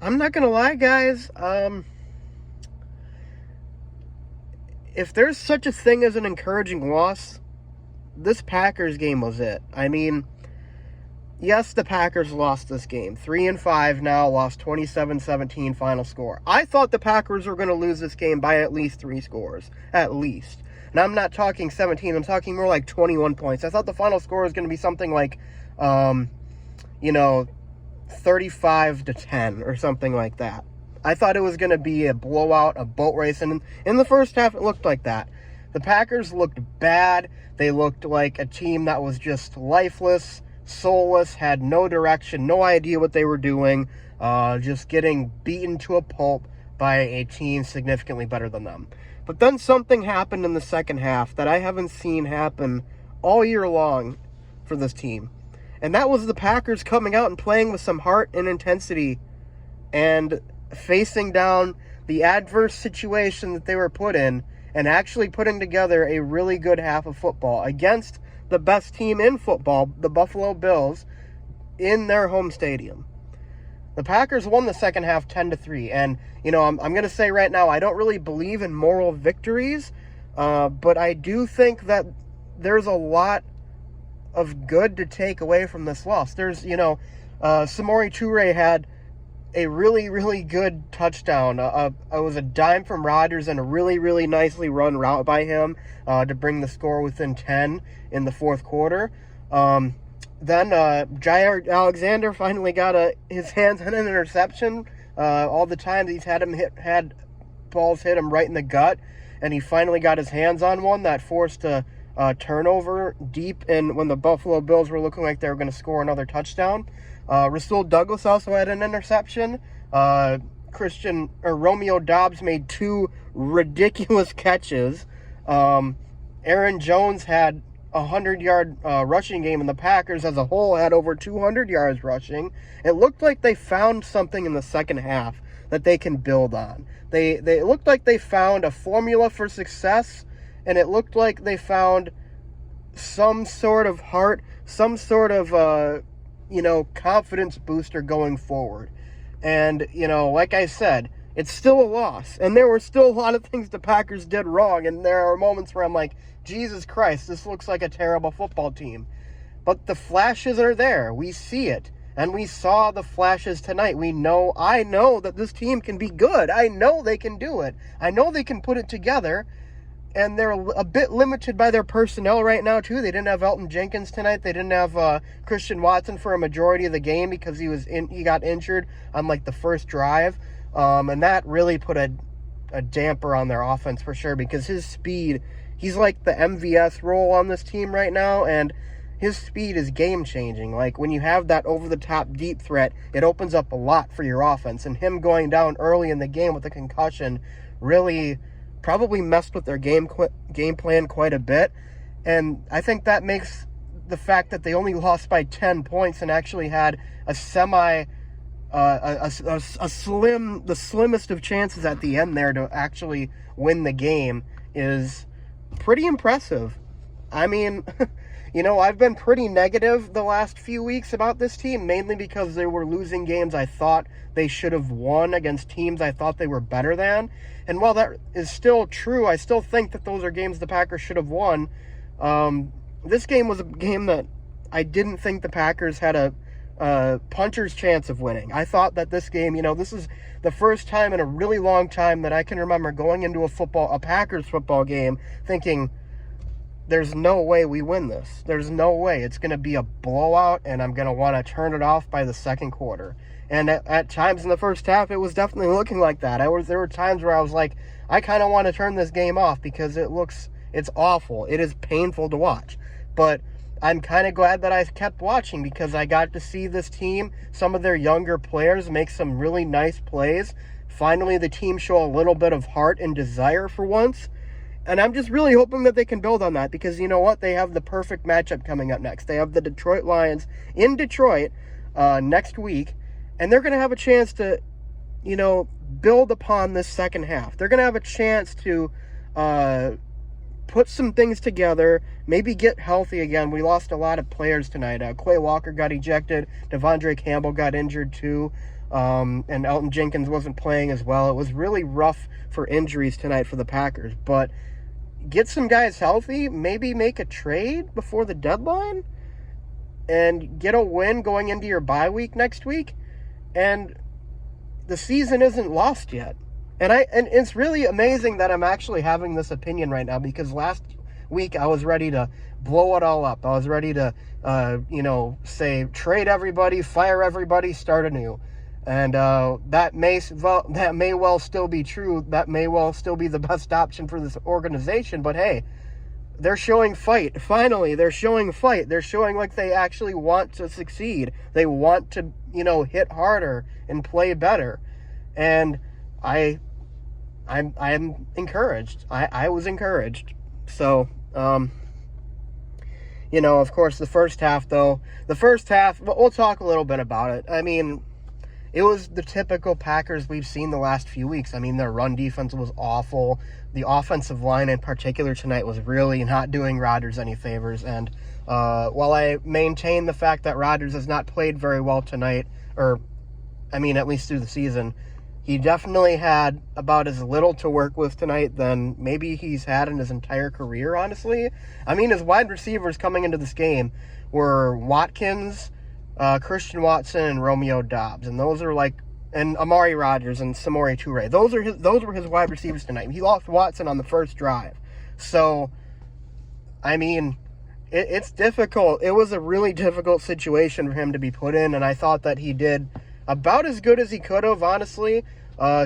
I'm not going to lie, guys. If there's such a thing as an encouraging loss, this Packers game was it. I mean, yes, the Packers lost this game. 3-5 now, lost 27-17 final score. I thought the Packers were going to lose this game by at least 3 scores. At least. And I'm not talking 17, I'm talking more like 21 points. I thought the final score was going to be something like, 35-10 or something like that. I thought it was going to be a blowout, a boat race, and in the first half it looked like that. The Packers looked bad. They looked like a team that was just lifeless, soulless, had no direction, no idea what they were doing, just getting beaten to a pulp by a team significantly better than them. But then something happened in the second half that I haven't seen happen all year long for this team. And that was the Packers coming out and playing with some heart and intensity and facing down the adverse situation that they were put in and actually putting together a really good half of football against the best team in football, the Buffalo Bills, in their home stadium. The Packers won the second half 10-3, and I'm going to say right now, I don't really believe in moral victories, but I do think that there's a lot of good to take away from this loss. There's, Samori Toure had a really, really good touchdown. It was a dime from Rodgers and a really, really nicely run route by him to bring the score within 10 in the fourth quarter. Then Jair Alexander finally got his hands on an interception. All the times he's had balls hit him right in the gut, and he finally got his hands on one that forced a turnover deep in when the Buffalo Bills were looking like they were going to score another touchdown. Rasul Douglas also had an interception. Romeo Doubs made 2 ridiculous catches. Aaron Jones had a 100-yard rushing game, and the Packers as a whole had over 200 yards rushing. It looked like they found something in the second half that they can build on. They looked like they found a formula for success, and it looked like they found some sort of heart, some sort of confidence booster going forward. And, like I said, it's still a loss. And there were still a lot of things the Packers did wrong. And there are moments where I'm like, Jesus Christ, this looks like a terrible football team. But the flashes are there. We see it. And we saw the flashes tonight. I know that this team can be good. I know they can do it. I know they can put it together. And they're a bit limited by their personnel right now, too. They didn't have Elton Jenkins tonight. They didn't have Christian Watson for a majority of the game because he got injured on, the first drive. And that really put a damper on their offense for sure because his speed, he's like the MVS role on this team right now, and his speed is game-changing. When you have that over-the-top deep threat, it opens up a lot for your offense. And him going down early in the game with a concussion really probably messed with their game plan quite a bit, and I think that makes the fact that they only lost by 10 points and actually had the slimmest of chances at the end there to actually win the game is pretty impressive. I mean, I've been pretty negative the last few weeks about this team, mainly because they were losing games I thought they should have won against teams I thought they were better than. And while that is still true, I still think that those are games the Packers should have won. This game was a game that I didn't think the Packers had a puncher's chance of winning. I thought that this game, this is the first time in a really long time that I can remember going into a Packers football game thinking, there's no way we win this. There's no way. It's going to be a blowout, and I'm going to want to turn it off by the second quarter. And at times in the first half, it was definitely looking like that. There were times where I was like, I kind of want to turn this game off because it's awful. It is painful to watch. But I'm kind of glad that I kept watching because I got to see this team, some of their younger players, make some really nice plays. Finally, the team show a little bit of heart and desire for once. And I'm just really hoping that they can build on that because you know what? They have the perfect matchup coming up next. They have the Detroit Lions in Detroit next week, and they're going to have a chance to, build upon this second half. They're going to have a chance to put some things together, maybe get healthy again. We lost a lot of players tonight. Quay Walker got ejected. Devondre Campbell got injured too. and Elton Jenkins wasn't playing as well. It was really rough for injuries tonight for the Packers. But get some guys healthy, maybe make a trade before the deadline, and get a win going into your bye week next week, and the season isn't lost yet. And it's really amazing that I'm actually having this opinion right now, because last week I was ready to blow it all up. I was ready to, say trade everybody, fire everybody, start anew. And that may well still be true. That may well still be the best option for this organization. But hey, they're showing fight. Finally, they're showing fight. They're showing like they actually want to succeed. They want to, hit harder and play better. And I'm encouraged. I was encouraged. So, of course, the first half, we'll talk a little bit about it. I mean, it was the typical Packers we've seen the last few weeks. I mean, their run defense was awful. The offensive line in particular tonight was really not doing Rodgers any favors. And while I maintain the fact that Rodgers has not played very well tonight, at least through the season, he definitely had about as little to work with tonight than maybe he's had in his entire career, honestly. I mean, his wide receivers coming into this game were Watkins, Christian Watson, and Romeo Doubs. And those are and Amari Rodgers and Samori Toure. Those were his wide receivers tonight. He lost Watson on the first drive. So, I mean, it's difficult. It was a really difficult situation for him to be put in, and I thought that he did about as good as he could have, honestly.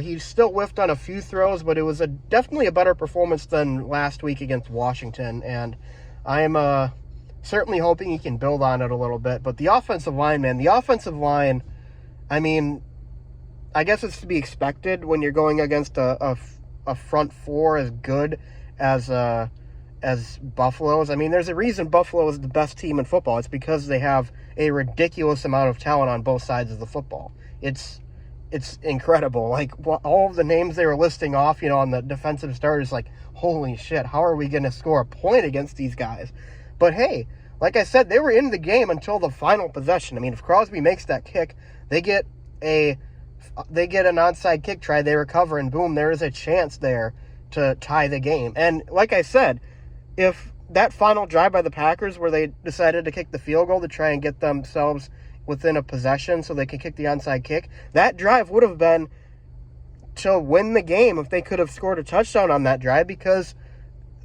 He still whiffed on a few throws, but it was definitely a better performance than last week against Washington, and I'm certainly hoping he can build on it a little bit. But the offensive line, I mean, I guess it's to be expected when you're going against a front four as good as Buffalo's. I mean, there's a reason Buffalo is the best team in football. It's because they have a ridiculous amount of talent on both sides of the football. It's incredible. All of the names they were listing off, on the defensive starters, holy shit, how are we going to score a point against these guys? But hey, like I said, they were in the game until the final possession. I mean, if Crosby makes that kick, they get an onside kick try, they recover, and boom, there is a chance there to tie the game. And like I said, if that final drive by the Packers where they decided to kick the field goal to try and get themselves within a possession so they could kick the onside kick, that drive would have been to win the game if they could have scored a touchdown on that drive, because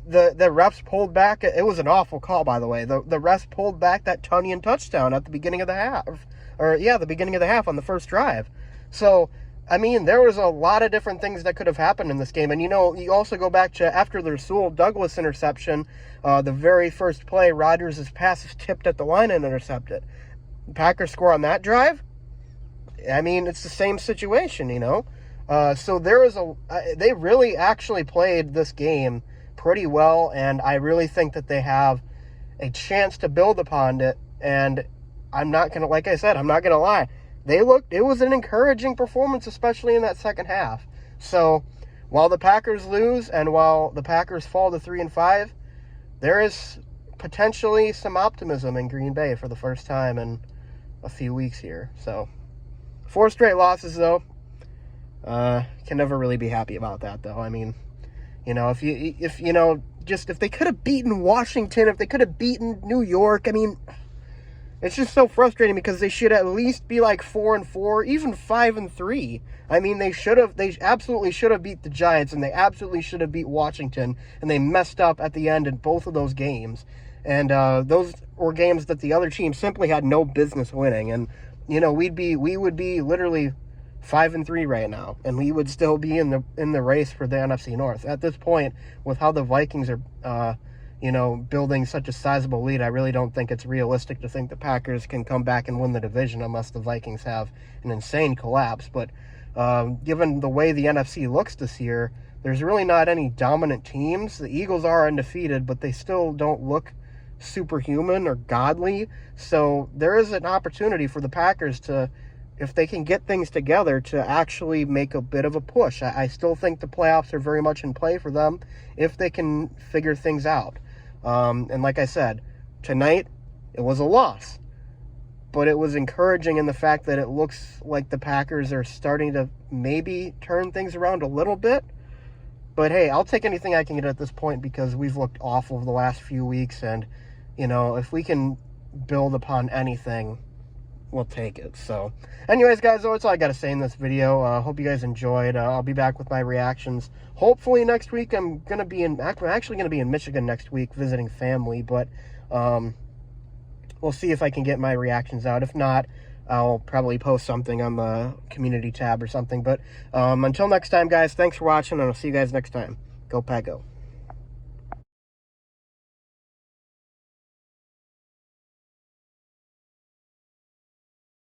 the refs pulled back. It was an awful call, by the way. The refs pulled back that Tunyon touchdown at the beginning of the half. The beginning of the half on the first drive. So, I mean, there was a lot of different things that could have happened in this game. And, you also go back to after the Rasul Douglas interception, the very first play, Rodgers' pass is tipped at the line and intercepted. The Packers score on that drive. I mean, it's the same situation, So they really actually played this game pretty well, and I really think that they have a chance to build upon it. And I'm not going to lie. It was an encouraging performance, especially in that second half. So while the Packers lose and while the Packers fall to 3-5, there is potentially some optimism in Green Bay for the first time in a few weeks here. So 4 straight losses, though. Can never really be happy about that, though. I mean, if they could have beaten Washington, if they could have beaten New York, I mean, it's just so frustrating because they should at least be 4-4, even 5-3. I mean, they absolutely should have beat the Giants, and they absolutely should have beat Washington, and they messed up at the end in both of those games. And those were games that the other team simply had no business winning. And, we would be literally 5-3 right now, and we would still be in the race for the NFC North. At this point, with how the Vikings are, building such a sizable lead, I really don't think it's realistic to think the Packers can come back and win the division unless the Vikings have an insane collapse. But given the way the NFC looks this year, there's really not any dominant teams. The Eagles are undefeated, but they still don't look superhuman or godly. So there is an opportunity for the Packers to, if they can get things together, to actually make a bit of a push. I still think the playoffs are very much in play for them if they can figure things out. And like I said, tonight it was a loss. but it was encouraging in the fact that it looks like the Packers are starting to maybe turn things around a little bit. But hey, I'll take anything I can get at this point because we've looked awful the last few weeks, and if we can build upon anything, we'll take it. So anyways, guys, that's all I got to say in this video. Hope you guys enjoyed. I'll be back with my reactions hopefully next week. I'm actually going to be in Michigan next week visiting family, but we'll see if I can get my reactions out. If not, I'll probably post something on the community tab or something. But until next time, guys, thanks for watching, and I'll see you guys next time. Go Pack Go.